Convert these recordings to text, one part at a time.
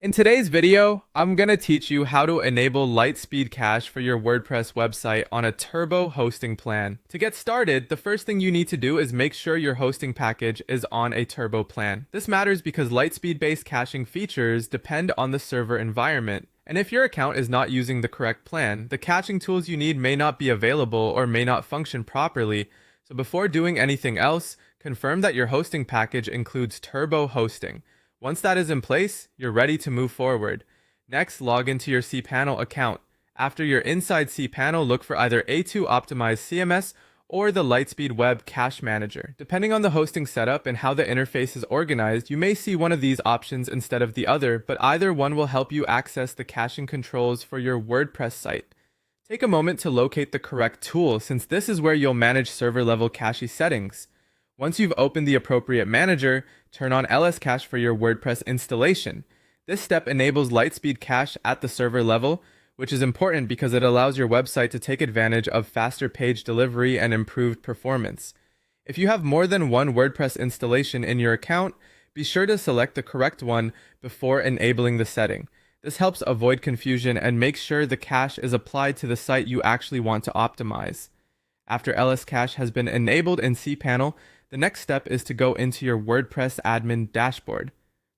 In today's video, I'm going to teach you how to enable Lightspeed Cache for your WordPress website on a turbo hosting plan. To get started, the first thing you need to do is make sure your hosting package is on a turbo plan. This matters because Lightspeed-based caching features depend on the server environment. And if your account is not using the correct plan, the caching tools you need may not be available or may not function properly. So before doing anything else, confirm that your hosting package includes turbo hosting. Once that is in place, you're ready to move forward. Next, log into your cPanel account. After you're inside cPanel, look for either A2 Optimized CMS or the Lightspeed Web Cache Manager. Depending on the hosting setup and how the interface is organized, you may see one of these options instead of the other, but either one will help you access the caching controls for your WordPress site. Take a moment to locate the correct tool, since this is where you'll manage server-level cache settings. Once you've opened the appropriate manager, turn on LS Cache for your WordPress installation. This step enables Lightspeed Cache at the server level, which is important because it allows your website to take advantage of faster page delivery and improved performance. If you have more than one WordPress installation in your account, be sure to select the correct one before enabling the setting. This helps avoid confusion and makes sure the cache is applied to the site you actually want to optimize. After LS Cache has been enabled in cPanel, the next step is to go into your WordPress admin dashboard.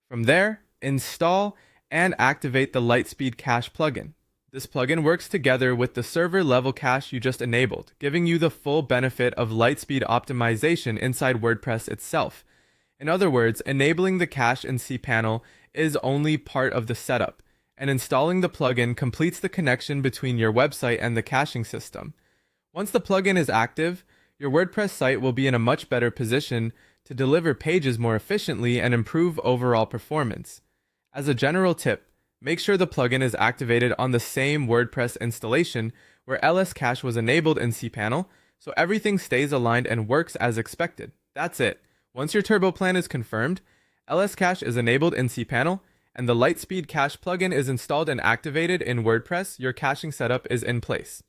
From there, install and activate the Lightspeed Cache plugin. This plugin works together with the server level cache you just enabled, giving you the full benefit of Lightspeed optimization inside WordPress itself. In other words, enabling the cache in cPanel is only part of the setup, and installing the plugin completes the connection between your website and the caching system. Once the plugin is active, your WordPress site will be in a much better position to deliver pages more efficiently and improve overall performance. As a general tip, make sure the plugin is activated on the same WordPress installation where LS Cache was enabled in cPanel, so everything stays aligned and works as expected. That's it. Once your turbo plan is confirmed, LS Cache is enabled in cPanel, and the Lightspeed Cache plugin is installed and activated in WordPress, your caching setup is in place.